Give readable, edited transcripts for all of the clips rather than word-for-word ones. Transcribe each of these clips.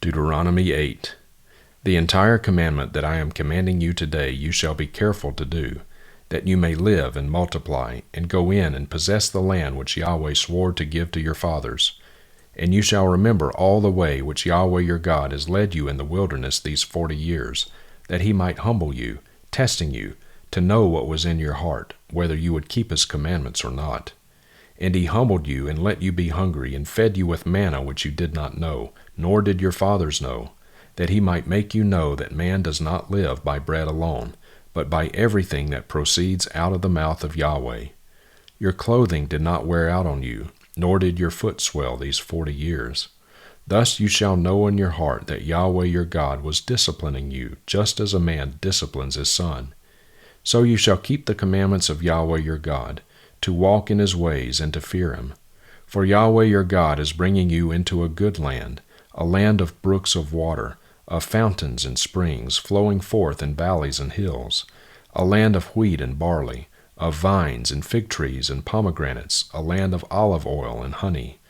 Deuteronomy 8. The entire commandment that I am commanding you today you shall be careful to do, that you may live and multiply, and go in and possess the land which Yahweh swore to give to your fathers. And you shall remember all the way which Yahweh your God has led you in the wilderness these 40 years, that he might humble you, testing you, to know what was in your heart, whether you would keep his commandments or not. And he humbled you and let you be hungry, and fed you with manna which you did not know, nor did your fathers know, that he might make you know that man does not live by bread alone, but by everything that proceeds out of the mouth of Yahweh. Your clothing did not wear out on you, nor did your foot swell these 40 years. Thus you shall know in your heart that Yahweh your God was disciplining you, just as a man disciplines his son. So you shall keep the commandments of Yahweh your God, to walk in his ways and to fear him. For Yahweh your God is bringing you into a good land, a land of brooks of water, of fountains and springs flowing forth in valleys and hills, a land of wheat and barley, of vines and fig trees and pomegranates, a land of olive oil and honey,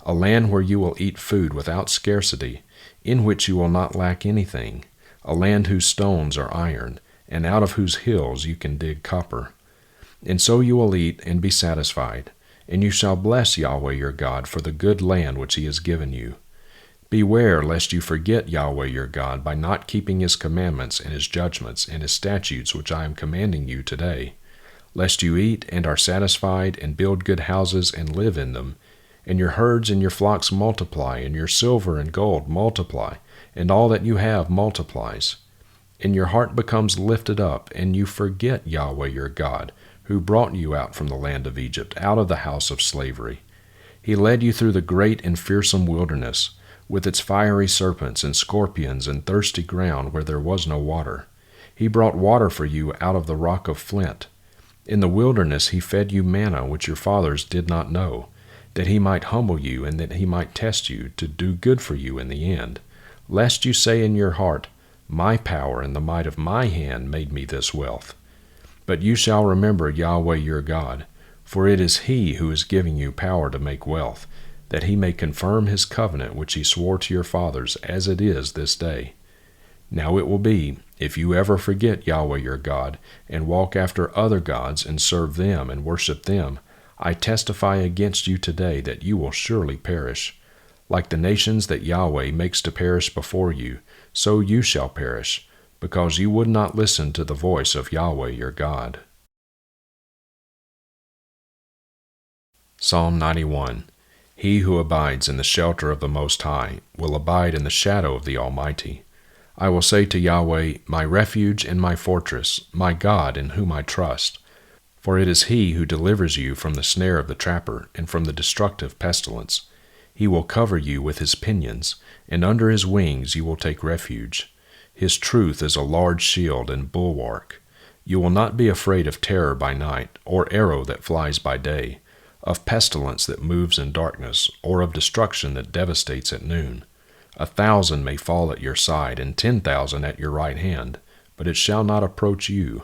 a land where you will eat food without scarcity, in which you will not lack anything, a land whose stones are iron, and out of whose hills you can dig copper. And so you will eat and be satisfied, and you shall bless Yahweh your God for the good land which he has given you. Beware lest you forget Yahweh your God by not keeping his commandments and his judgments and his statutes which I am commanding you today, lest you eat and are satisfied and build good houses and live in them, and your herds and your flocks multiply, and your silver and gold multiply, and all that you have multiplies. And your heart becomes lifted up, and you forget Yahweh your God, who brought you out from the land of Egypt, out of the house of slavery. He led you through the great and fearsome wilderness, with its fiery serpents and scorpions and thirsty ground where there was no water. He brought water for you out of the rock of flint. In the wilderness he fed you manna which your fathers did not know, that he might humble you and that he might test you, to do good for you in the end, lest you say in your heart, My power and the might of my hand made me this wealth. But you shall remember Yahweh your God, for it is he who is giving you power to make wealth, that he may confirm his covenant which he swore to your fathers, as it is this day. Now it will be, if you ever forget Yahweh your God, and walk after other gods, and serve them and worship them, I testify against you today that you will surely perish. Like the nations that Yahweh makes to perish before you, so you shall perish, because you would not listen to the voice of Yahweh your God. Psalm 91. He who abides in the shelter of the Most High will abide in the shadow of the Almighty. I will say to Yahweh, my refuge and my fortress, my God in whom I trust. For it is he who delivers you from the snare of the trapper and from the destructive pestilence. He will cover you with his pinions, and under his wings you will take refuge. His truth is a large shield and bulwark. You will not be afraid of terror by night, or arrow that flies by day, of pestilence that moves in darkness, or of destruction that devastates at noon. 1,000 may fall at your side, and 10,000 at your right hand, but it shall not approach you.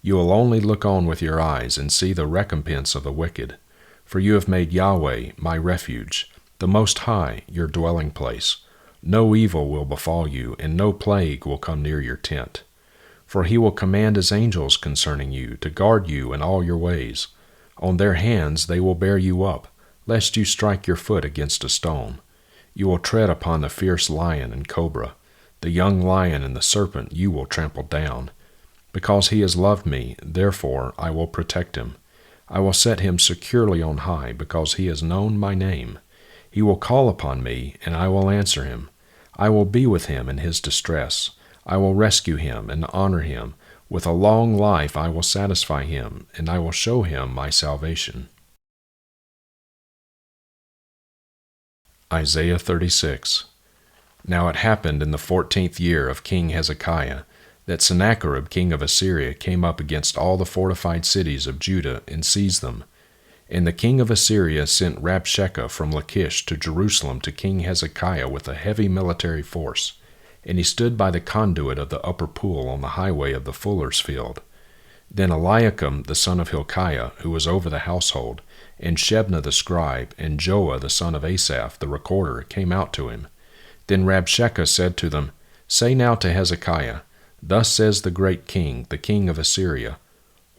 You will only look on with your eyes and see the recompense of the wicked. For you have made Yahweh my refuge, the Most High your dwelling place. No evil will befall you, and no plague will come near your tent. For he will command his angels concerning you, to guard you in all your ways. On their hands they will bear you up, lest you strike your foot against a stone. You will tread upon the fierce lion and cobra. The young lion and the serpent you will trample down. Because he has loved me, therefore I will protect him. I will set him securely on high, because he has known my name. He will call upon me, and I will answer him. I will be with him in his distress. I will rescue him and honor him. With a long life I will satisfy him, and I will show him my salvation. Isaiah 36. Now it happened in the 14th year of King Hezekiah, that Sennacherib king of Assyria came up against all the fortified cities of Judah and seized them. And the king of Assyria sent Rabshakeh from Lachish to Jerusalem to King Hezekiah with a heavy military force, and he stood by the conduit of the upper pool on the highway of the fuller's field. Then Eliakim the son of Hilkiah, who was over the household, and Shebna the scribe, and Joah the son of Asaph the recorder came out to him. Then Rabshakeh said to them, Say now to Hezekiah, Thus says the great king, the king of Assyria,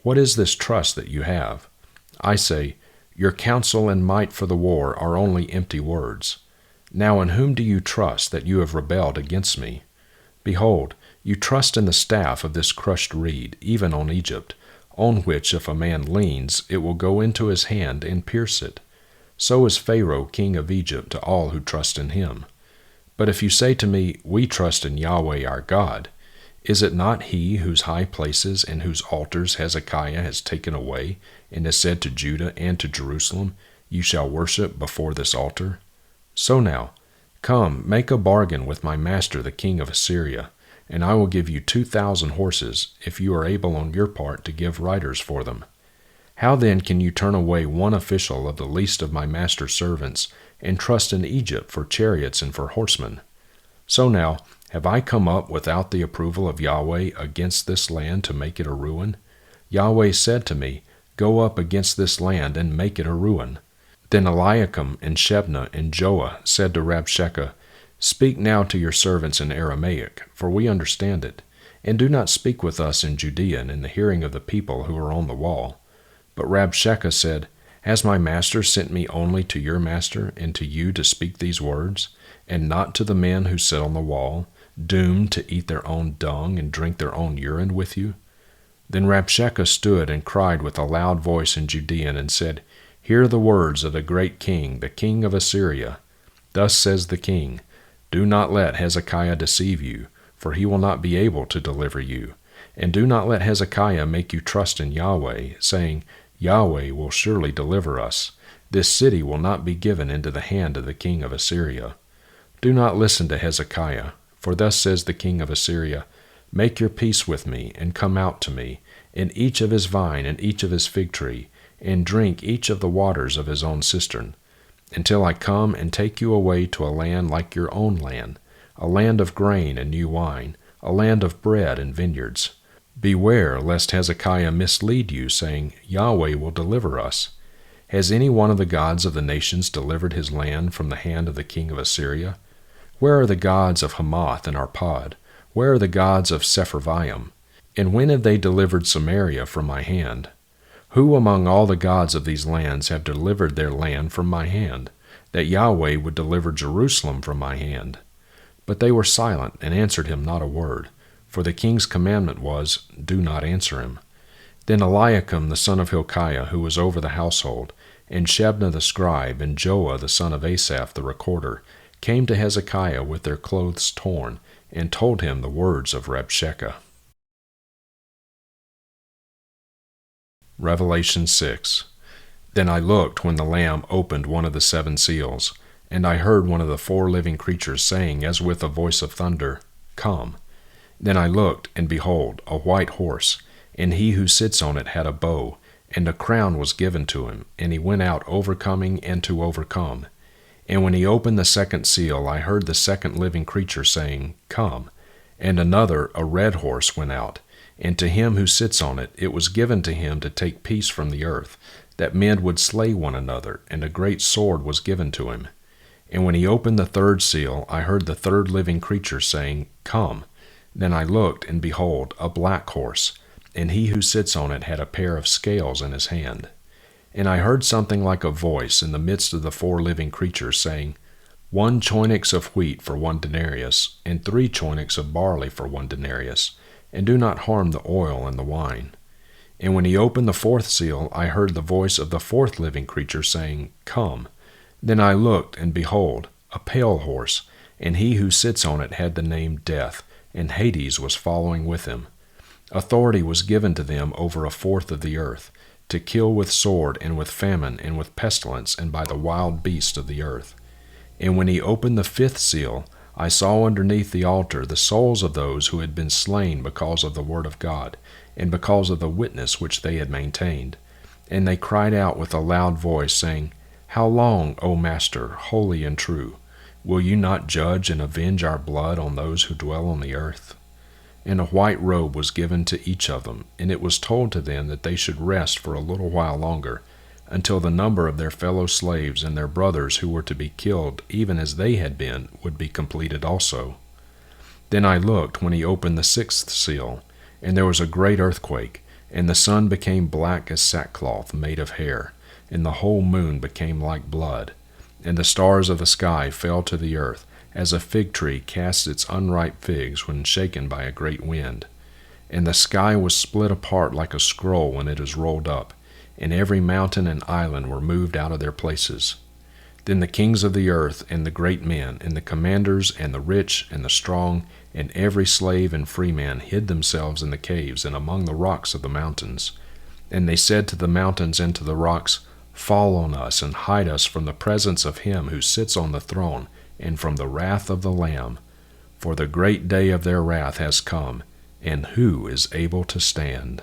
What is this trust that you have? I say, Your counsel and might for the war are only empty words. Now in whom do you trust that you have rebelled against me? Behold, you trust in the staff of this crushed reed, even on Egypt, on which if a man leans, it will go into his hand and pierce it. So is Pharaoh king of Egypt to all who trust in him. But if you say to me, We trust in Yahweh our God, is it not he whose high places and whose altars Hezekiah has taken away, and has said to Judah and to Jerusalem, You shall worship before this altar? So now, come, make a bargain with my master the king of Assyria, and I will give you 2,000 horses, if you are able on your part to give riders for them. How then can you turn away one official of the least of my master's servants, and trust in Egypt for chariots and for horsemen? So now, have I come up without the approval of Yahweh against this land to make it a ruin? Yahweh said to me, Go up against this land and make it a ruin. Then Eliakim and Shebna and Joah said to Rabshakeh, Speak now to your servants in Aramaic, for we understand it, and do not speak with us in Judean in the hearing of the people who are on the wall. But Rabshakeh said, Has my master sent me only to your master and to you to speak these words, and not to the men who sit on the wall, doomed to eat their own dung and drink their own urine with you? Then Rabshakeh stood and cried with a loud voice in Judean and said, Hear the words of the great king, the king of Assyria. Thus says the king, Do not let Hezekiah deceive you, for he will not be able to deliver you. And do not let Hezekiah make you trust in Yahweh, saying, Yahweh will surely deliver us. This city will not be given into the hand of the king of Assyria. Do not listen to Hezekiah, for thus says the king of Assyria, Make your peace with me, and come out to me, in each of his vine and each of his fig tree, and drink each of the waters of his own cistern, until I come and take you away to a land like your own land, a land of grain and new wine, a land of bread and vineyards. Beware lest Hezekiah mislead you, saying, Yahweh will deliver us. Has any one of the gods of the nations delivered his land from the hand of the king of Assyria? Where are the gods of Hamath and Arpad? Where are the gods of Sepharvaim? And when have they delivered Samaria from my hand? Who among all the gods of these lands have delivered their land from my hand, that Yahweh would deliver Jerusalem from my hand? But they were silent and answered him not a word, for the king's commandment was, Do not answer him. Then Eliakim the son of Hilkiah, who was over the household, and Shebna the scribe, and Joah the son of Asaph the recorder, came to Hezekiah with their clothes torn, and told him the words of Rabshakeh. Revelation 6. Then I looked when the Lamb opened one of the 7 seals, and I heard one of the 4 living creatures saying as with a voice of thunder, Come. Then I looked, and behold, a white horse, and he who sits on it had a bow, and a crown was given to him, and he went out overcoming and to overcome. And when he opened the 2nd seal, I heard the 2nd living creature saying, Come. And another, a red horse, went out, and to him who sits on it, it was given to him to take peace from the earth, that men would slay one another, and a great sword was given to him. And when he opened the 3rd seal, I heard the 3rd living creature saying, Come. Then I looked, and behold, a black horse, and he who sits on it had a pair of scales in his hand. And I heard something like a voice in the midst of the 4 living creatures saying, 1 choinex of wheat for 1 denarius, and 3 choinex of barley for 1 denarius, and do not harm the oil and the wine. And when he opened the 4th seal, I heard the voice of the 4th living creature saying, Come. Then I looked, and behold, a pale horse, and he who sits on it had the name Death, and Hades was following with him. Authority was given to them over 1/4 of the earth, to kill with sword and with famine and with pestilence and by the wild beasts of the earth. And when he opened the 5th seal, I saw underneath the altar the souls of those who had been slain because of the word of God, and because of the witness which they had maintained. And they cried out with a loud voice, saying, How long, O Master, holy and true? Will you not judge and avenge our blood on those who dwell on the earth? And a white robe was given to each of them, and it was told to them that they should rest for a little while longer, until the number of their fellow slaves and their brothers who were to be killed, even as they had been, would be completed also. Then I looked when he opened the sixth seal, and there was a great earthquake, and the sun became black as sackcloth made of hair, and the whole moon became like blood, and the stars of the sky fell to the earth, as a fig tree casts its unripe figs when shaken by a great wind. And the sky was split apart like a scroll when it is rolled up, and every mountain and island were moved out of their places. Then the kings of the earth, and the great men, and the commanders, and the rich, and the strong, and every slave and free man hid themselves in the caves and among the rocks of the mountains. And they said to the mountains and to the rocks, Fall on us, and hide us from the presence of him who sits on the throne, and from the wrath of the Lamb. For the great day of their wrath has come, and who is able to stand?